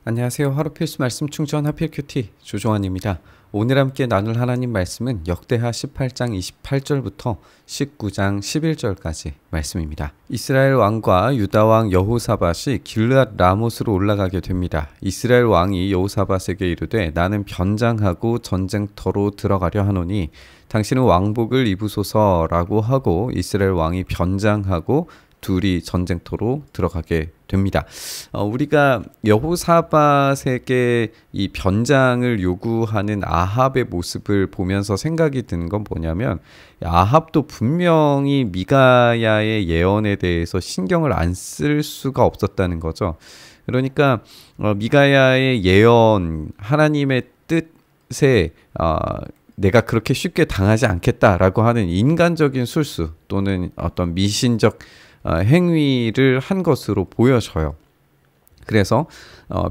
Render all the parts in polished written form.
안녕하세요. 하루 필수 말씀 충전 하필 큐티 조종환입니다. 오늘 함께 나눌 하나님 말씀은 역대하 18장 28절부터 19장 11절까지 말씀입니다. 이스라엘 왕과 유다 왕 여호사밧이 길르앗 라못으로 올라가게 됩니다. 이스라엘 왕이 여호사밧에게 이르되 나는 변장하고 전쟁터로 들어가려 하노니 당신은 왕복을 입으소서라고 하고 이스라엘 왕이 변장하고 둘이 전쟁터로 들어가게 됩니다. 우리가 여호사밧에게 이 변장을 요구하는 아합의 모습을 보면서 생각이 드는 건 뭐냐면, 아합도 분명히 미가야의 예언에 대해서 신경을 안 쓸 수가 없었다는 거죠. 그러니까 미가야의 예언, 하나님의 뜻에 내가 그렇게 쉽게 당하지 않겠다라고 하는 인간적인 술수 또는 어떤 미신적 행위를 한 것으로 보여져요. 그래서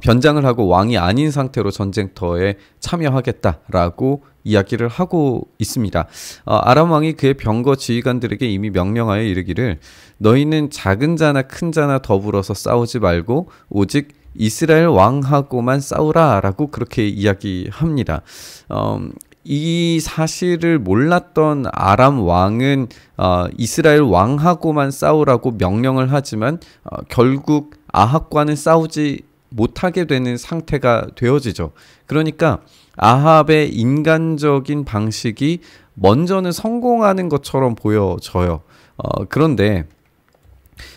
변장을 하고 왕이 아닌 상태로 전쟁터에 참여하겠다라고 이야기를 하고 있습니다. 아람 왕이 그의 병거 지휘관들에게 이미 명령하여 이르기를 너희는 작은 자나 큰 자나 더불어서 싸우지 말고 오직 이스라엘 왕하고만 싸우라 라고 그렇게 이야기합니다. 이 사실을 몰랐던 아람 왕은 이스라엘 왕하고만 싸우라고 명령을 하지만 결국 아합과는 싸우지 못하게 되는 상태가 되어지죠. 그러니까 아합의 인간적인 방식이 먼저는 성공하는 것처럼 보여져요. 그런데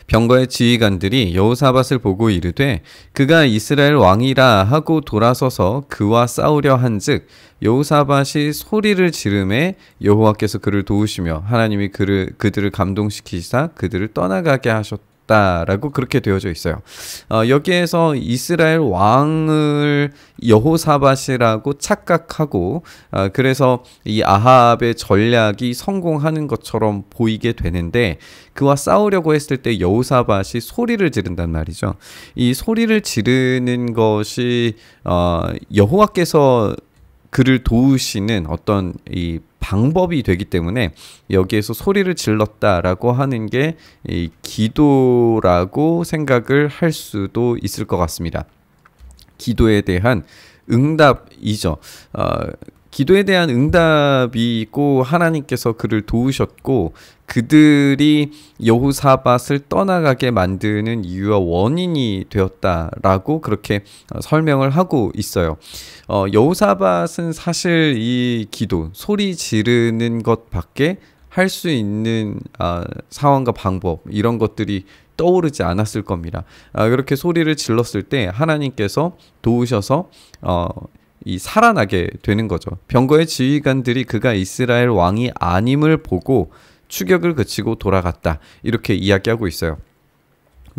병거의 지휘관들이 여호사밧을 보고 이르되 그가 이스라엘 왕이라 하고 돌아서서 그와 싸우려 한즉 여호사밧이 소리를 지르매 여호와께서 그를 도우시며 하나님이 그들을 감동시키사 그들을 떠나가게 하셨다라고 그렇게 되어져 있어요. 여기에서 이스라엘 왕을 여호사밧이라고 착각하고 그래서 이 아합의 전략이 성공하는 것처럼 보이게 되는데, 그와 싸우려고 했을 때 여호사밧이 소리를 지른단 말이죠. 이 소리를 지르는 것이 여호와께서 그를 도우시는 어떤 이 방법이 되기 때문에 여기에서 소리를 질렀다라고 하는 게 이 기도라고 생각을 할 수도 있을 것 같습니다. 기도에 대한 응답이죠. 기도에 대한 응답이고 하나님께서 그를 도우셨고 그들이 여호사밧을 떠나가게 만드는 이유와 원인이 되었다라고 그렇게 설명을 하고 있어요. 여호사밧은 사실 이 기도, 소리 지르는 것밖에 할 수 있는 상황과 방법 이런 것들이 떠오르지 않았을 겁니다. 그렇게 소리를 질렀을 때 하나님께서 도우셔서 살아나게 되는 거죠. 병거의 지휘관들이 그가 이스라엘 왕이 아님을 보고 추격을 그치고 돌아갔다, 이렇게 이야기하고 있어요.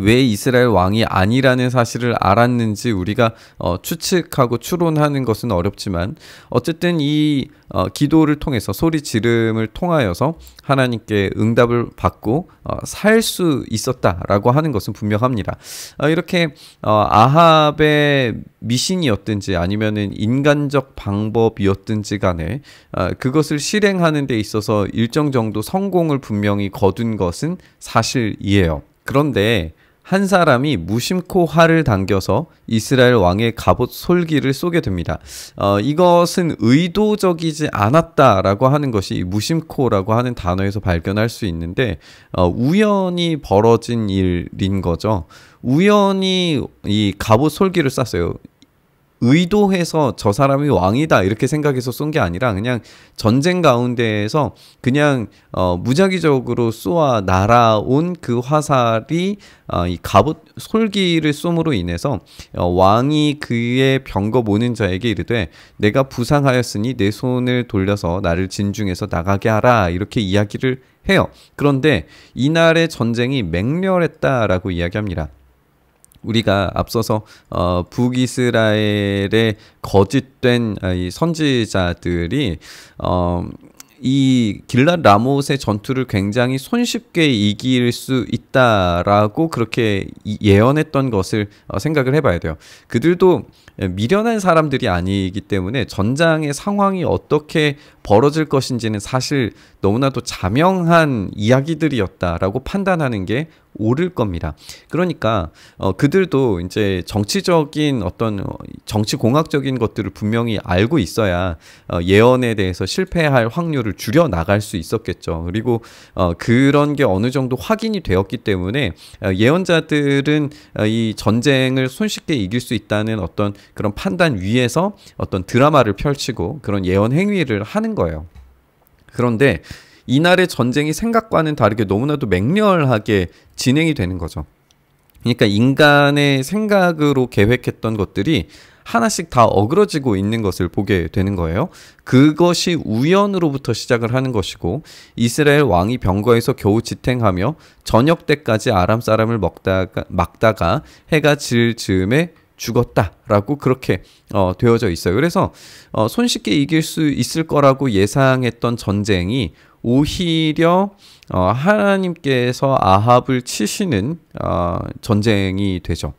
왜 이스라엘 왕이 아니라는 사실을 알았는지 우리가 추측하고 추론하는 것은 어렵지만 어쨌든 이 기도를 통해서 소리 지름을 통하여서 하나님께 응답을 받고 살 수 있었다라고 하는 것은 분명합니다. 이렇게 아합의 미신이었든지 아니면은 인간적 방법이었든지 간에 그것을 실행하는 데 있어서 일정 정도 성공을 분명히 거둔 것은 사실이에요. 그런데 한 사람이 무심코 활을 당겨서 이스라엘 왕의 갑옷 솔기를 쏘게 됩니다. 이것은 의도적이지 않았다라고 하는 것이 무심코라고 하는 단어에서 발견할 수 있는데 우연히 벌어진 일인 거죠. 우연히 이 갑옷 솔기를 쐈어요. 의도해서 저 사람이 왕이다 이렇게 생각해서 쏜 게 아니라 그냥 전쟁 가운데에서 그냥 무작위적으로 쏘아 날아온 그 화살이 이 갑옷 솔기를 쏨으로 인해서 왕이 그의 병거 모는 자에게 이르되 내가 부상하였으니 내 손을 돌려서 나를 진중에서 나가게 하라, 이렇게 이야기를 해요. 그런데 이날의 전쟁이 맹렬했다라고 이야기합니다. 우리가 앞서서 북이스라엘의 거짓된 이 선지자들이 이 길랏 라못의 전투를 굉장히 손쉽게 이길 수 있다라고 그렇게 예언했던 것을 생각을 해봐야 돼요. 그들도 미련한 사람들이 아니기 때문에 전장의 상황이 어떻게 벌어질 것인지는 사실 너무나도 자명한 이야기들이었다라고 판단하는 게 오를 겁니다. 그러니까 그들도 이제 정치적인 어떤 정치공학적인 것들을 분명히 알고 있어야 예언에 대해서 실패할 확률을 줄여 나갈 수 있었겠죠. 그리고 그런 게 어느 정도 확인이 되었기 때문에 예언자들은 이 전쟁을 손쉽게 이길 수 있다는 어떤 그런 판단 위에서 어떤 드라마를 펼치고 그런 예언 행위를 하는 거예요. 그런데 이날의 전쟁이 생각과는 다르게 너무나도 맹렬하게 진행이 되는 거죠. 그러니까 인간의 생각으로 계획했던 것들이 하나씩 다 어그러지고 있는 것을 보게 되는 거예요. 그것이 우연으로부터 시작을 하는 것이고 이스라엘 왕이 병거에서 겨우 지탱하며 저녁 때까지 아람 사람을 막다가 해가 질 즈음에 죽었다라고 그렇게 되어져 있어요. 그래서 손쉽게 이길 수 있을 거라고 예상했던 전쟁이 오히려 하나님께서 아합을 치시는 전쟁이 되죠.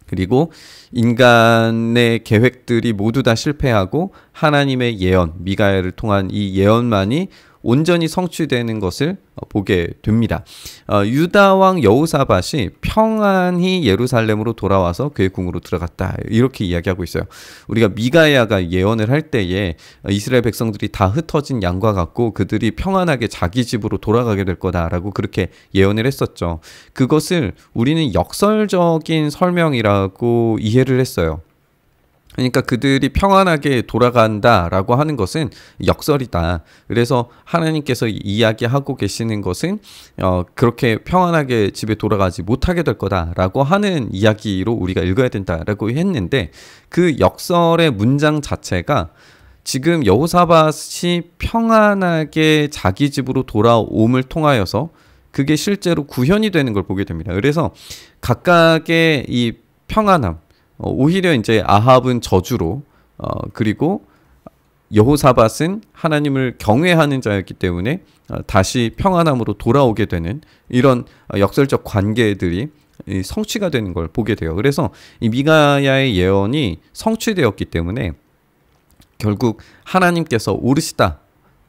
그리고 인간의 계획들이 모두 다 실패하고 하나님의 예언, 미가야를 통한 이 예언만이 온전히 성취되는 것을 보게 됩니다. 유다 왕 여호사밧이 평안히 예루살렘으로 돌아와서 그의 궁으로 들어갔다. 이렇게 이야기하고 있어요. 우리가 미가야가 예언을 할 때에 이스라엘 백성들이 다 흩어진 양과 같고 그들이 평안하게 자기 집으로 돌아가게 될 거다라고 그렇게 예언을 했었죠. 그것을 우리는 역설적인 설명이라고 이해를 했어요. 그러니까 그들이 평안하게 돌아간다라고 하는 것은 역설이다. 그래서 하나님께서 이야기하고 계시는 것은 그렇게 평안하게 집에 돌아가지 못하게 될 거다라고 하는 이야기로 우리가 읽어야 된다라고 했는데 그 역설의 문장 자체가 지금 여호사밧이 평안하게 자기 집으로 돌아옴을 통하여서 그게 실제로 구현이 되는 걸 보게 됩니다. 그래서 각각의 이 평안함, 오히려 이제 아합은 저주로 그리고 여호사밧은 하나님을 경외하는 자였기 때문에 다시 평안함으로 돌아오게 되는 이런 역설적 관계들이 성취가 되는 걸 보게 돼요. 그래서 이 미가야의 예언이 성취되었기 때문에 결국 하나님께서 오르시다.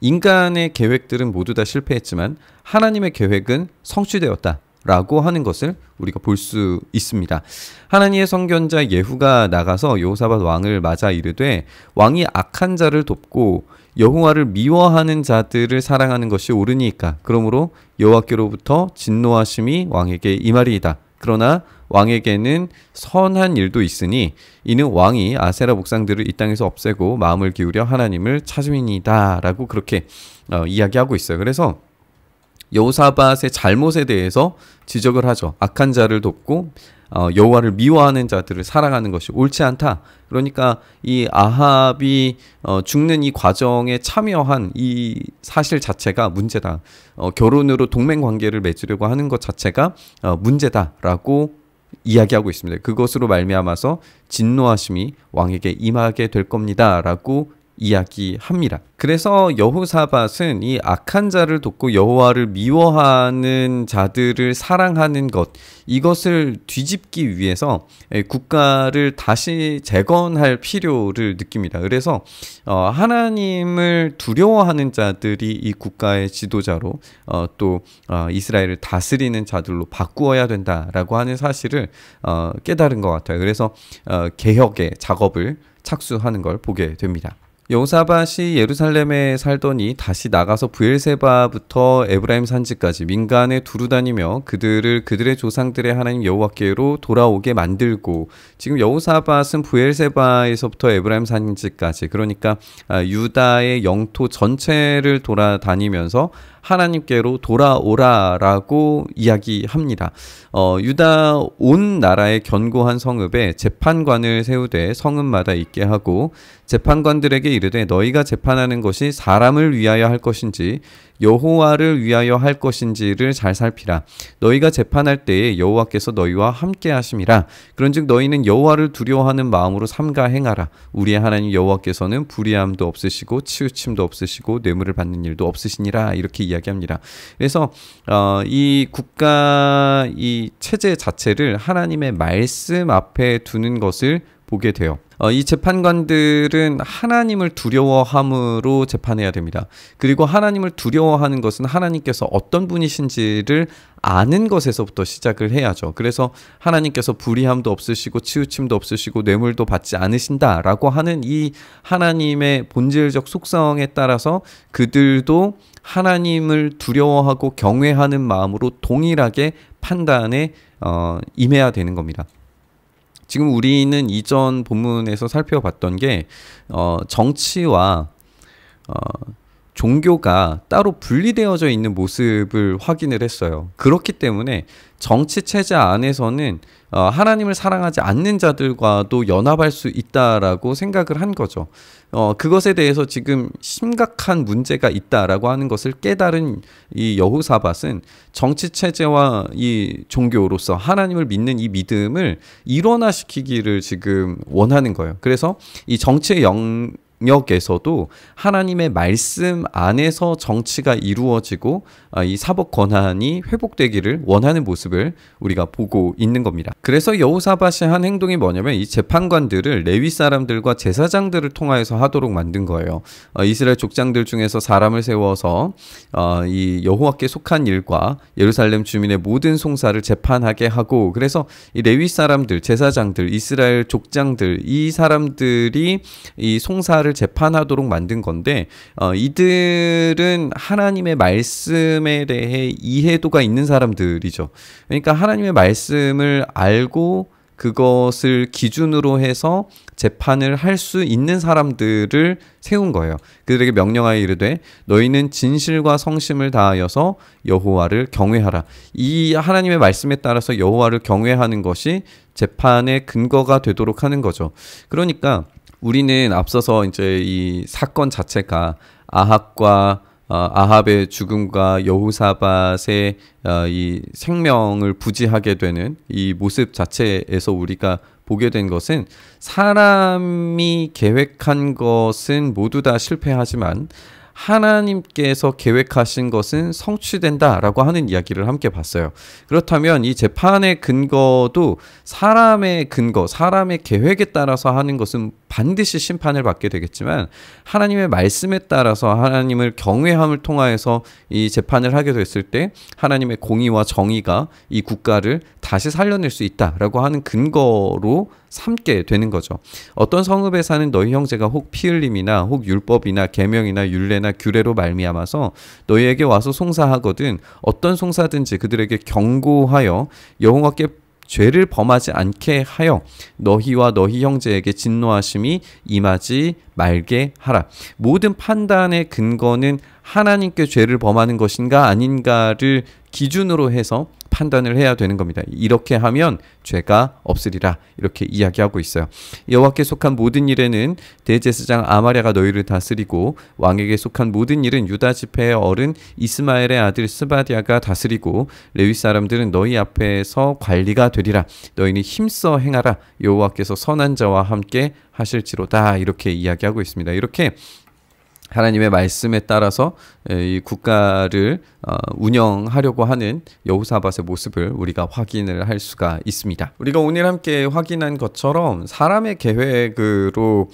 인간의 계획들은 모두 다 실패했지만 하나님의 계획은 성취되었다. 라고 하는 것을 우리가 볼 수 있습니다. 하나님의 선견자 예후가 나가서 여호사밧 왕을 맞아 이르되 왕이 악한 자를 돕고 여호와를 미워하는 자들을 사랑하는 것이 옳으니까 그러므로 여호와께로부터 진노하심이 왕에게 임하리이다. 그러나 왕에게는 선한 일도 있으니 이는 왕이 아세라 목상들을 이 땅에서 없애고 마음을 기울여 하나님을 찾음이니이다 라고 그렇게 이야기하고 있어요. 그래서 여호사밧의 잘못에 대해서 지적을 하죠. 악한 자를 돕고 여호와를 미워하는 자들을 사랑하는 것이 옳지 않다. 그러니까 이 아합이 죽는 이 과정에 참여한 이 사실 자체가 문제다. 결혼으로 동맹 관계를 맺으려고 하는 것 자체가 문제다라고 이야기하고 있습니다. 그것으로 말미암아서 진노하심이 왕에게 임하게 될 겁니다라고 이야기합니다. 그래서 여호사밧은 이 악한 자를 돕고 여호와를 미워하는 자들을 사랑하는 것, 이것을 뒤집기 위해서 국가를 다시 재건할 필요를 느낍니다. 그래서 하나님을 두려워하는 자들이 이 국가의 지도자로 또 이스라엘을 다스리는 자들로 바꾸어야 된다라고 하는 사실을 깨달은 것 같아요. 그래서 개혁의 작업을 착수하는 걸 보게 됩니다. 여호사밧이 예루살렘에 살더니 다시 나가서 브엘세바부터 에브라임 산지까지 민간에 두루 다니며 그들의 조상들의 하나님 여호와께로 돌아오게 만들고, 지금 여호사밧은 브엘세바에서부터 에브라임 산지까지, 그러니까 유다의 영토 전체를 돌아다니면서 하나님께로 돌아오라라고 이야기합니다. 유다 온 나라의 견고한 성읍에 재판관을 세우되 성읍마다 있게 하고 재판관들에게 이르되 너희가 재판하는 것이 사람을 위하여 할 것인지 여호와를 위하여 할 것인지를 잘 살피라. 너희가 재판할 때에 여호와께서 너희와 함께 하심이라. 그런즉 너희는 여호와를 두려워하는 마음으로 삼가 행하라. 우리의 하나님 여호와께서는 불의함도 없으시고 치우침도 없으시고 뇌물을 받는 일도 없으시니라. 이렇게 이야기합니다. 그래서 이 국가 이 체제 자체를 하나님의 말씀 앞에 두는 것을 보게 돼요. 이 재판관들은 하나님을 두려워함으로 재판해야 됩니다. 그리고 하나님을 두려워하는 것은 하나님께서 어떤 분이신지를 아는 것에서부터 시작을 해야죠. 그래서 하나님께서 불의함도 없으시고 치우침도 없으시고 뇌물도 받지 않으신다라고 하는 이 하나님의 본질적 속성에 따라서 그들도 하나님을 두려워하고 경외하는 마음으로 동일하게 판단에 임해야 되는 겁니다. 지금 우리는 이전 본문에서 살펴봤던 게 정치와 종교가 따로 분리되어져 있는 모습을 확인을 했어요. 그렇기 때문에 정치 체제 안에서는 하나님을 사랑하지 않는 자들과도 연합할 수 있다라고 생각을 한 거죠. 그것에 대해서 지금 심각한 문제가 있다라고 하는 것을 깨달은 이 여호사밧은 정치 체제와 이 종교로서 하나님을 믿는 이 믿음을 일원화시키기를 지금 원하는 거예요. 그래서 이 정치의 영역에서도 하나님의 말씀 안에서 정치가 이루어지고 이 사법 권한이 회복되기를 원하는 모습을 우리가 보고 있는 겁니다. 그래서 여호사밧이 한 행동이 뭐냐면 이 재판관들을 레위 사람들과 제사장들을 통하여서 하도록 만든 거예요. 이스라엘 족장들 중에서 사람을 세워서 이 여호와께 속한 일과 예루살렘 주민의 모든 송사를 재판하게 하고, 그래서 이 레위 사람들, 제사장들, 이스라엘 족장들, 이 사람들이 이 송사를 재판하도록 만든 건데, 이들은 하나님의 말씀에 대해 이해도가 있는 사람들이죠. 그러니까 하나님의 말씀을 알고 그것을 기준으로 해서 재판을 할 수 있는 사람들을 세운 거예요. 그들에게 명령하여 이르되 너희는 진실과 성심을 다하여서 여호와를 경외하라. 이 하나님의 말씀에 따라서 여호와를 경외하는 것이 재판의 근거가 되도록 하는 거죠. 그러니까 우리는 앞서서 이제 이 사건 자체가 아합의 죽음과 여호사밧의 이 생명을 부지하게 되는 이 모습 자체에서 우리가 보게 된 것은 사람이 계획한 것은 모두 다 실패하지만 하나님께서 계획하신 것은 성취된다라고 하는 이야기를 함께 봤어요. 그렇다면 이 재판의 근거도 사람의 근거, 사람의 계획에 따라서 하는 것은 반드시 심판을 받게 되겠지만 하나님의 말씀에 따라서 하나님을 경외함을 통하여서 이 재판을 하게 됐을 때 하나님의 공의와 정의가 이 국가를 다시 살려낼 수 있다라고 하는 근거로 삼게 되는 거죠. 어떤 성읍에 사는 너희 형제가 혹 피 흘림이나 혹 율법이나 계명이나 율례나 규례로 말미암아서 너희에게 와서 송사하거든 어떤 송사든지 그들에게 경고하여 여호와께 죄를 범하지 않게 하여 너희와 너희 형제에게 진노하심이 임하지 말게 하라. 모든 판단의 근거는 하나님께 죄를 범하는 것인가 아닌가를 기준으로 해서 판단을 해야 되는 겁니다. 이렇게 하면 죄가 없으리라 이렇게 이야기하고 있어요. 여호와께 속한 모든 일에는 대제사장 아마랴가 너희를 다스리고 왕에게 속한 모든 일은 유다 지파의 어른 이스마엘의 아들 스바디아가 다스리고 레위 사람들은 너희 앞에서 관리가 되리라. 너희는 힘써 행하라. 여호와께서 선한 자와 함께 하실지로다 이렇게 이야기하고 있습니다. 이렇게 하나님의 말씀에 따라서 이 국가를 운영하려고 하는 여호사밧의 모습을 우리가 확인을 할 수가 있습니다. 우리가 오늘 함께 확인한 것처럼 사람의 계획으로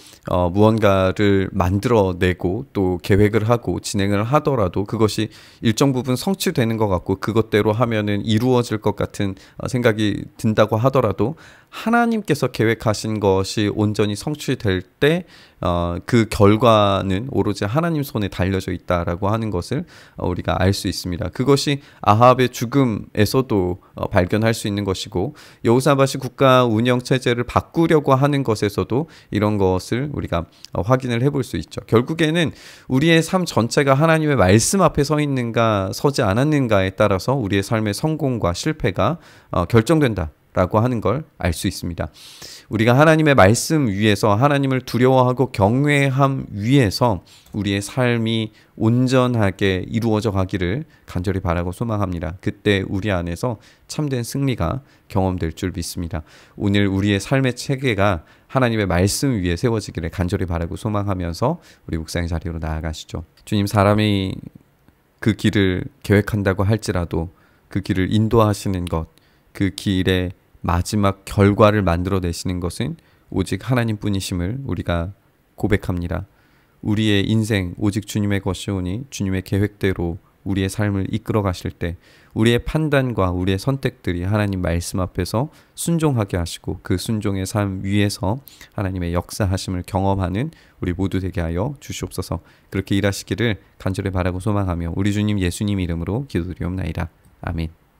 무언가를 만들어내고 또 계획을 하고 진행을 하더라도 그것이 일정 부분 성취되는 것 같고 그것대로 하면은 이루어질 것 같은 생각이 든다고 하더라도 하나님께서 계획하신 것이 온전히 성취될 때 그 결과는 오로지 하나님 손에 달려져 있다라고 하는 것을 우리가 알 수 있습니다. 그것이 아합의 죽음에서도 발견할 수 있는 것이고 여호사밧이 국가 운영 체제를 바꾸려고 하는 것에서도 이런 것을 우리가 확인을 해볼 수 있죠. 결국에는 우리의 삶 전체가 하나님의 말씀 앞에 서 있는가 서지 않았는가에 따라서 우리의 삶의 성공과 실패가 결정된다 라고 하는 걸 알 수 있습니다. 우리가 하나님의 말씀 위에서 하나님을 두려워하고 경외함 위에서 우리의 삶이 온전하게 이루어져 가기를 간절히 바라고 소망합니다. 그때 우리 안에서 참된 승리가 경험될 줄 믿습니다. 오늘 우리의 삶의 체계가 하나님의 말씀 위에 세워지기를 간절히 바라고 소망하면서 우리 묵상의 자리로 나아가시죠. 주님, 사람이 그 길을 계획한다고 할지라도 그 길을 인도하시는 것, 그 길의 마지막 결과를 만들어내시는 것은 오직 하나님뿐이심을 우리가 고백합니다. 우리의 인생 오직 주님의 것이오니 주님의 계획대로 우리의 삶을 이끌어 가실 때 우리의 판단과 우리의 선택들이 하나님 말씀 앞에서 순종하게 하시고 그 순종의 삶 위에서 하나님의 역사하심을 경험하는 우리 모두 되게 하여 주시옵소서. 그렇게 일하시기를 간절히 바라고 소망하며 우리 주님 예수님 이름으로 기도드리옵나이다. 아멘.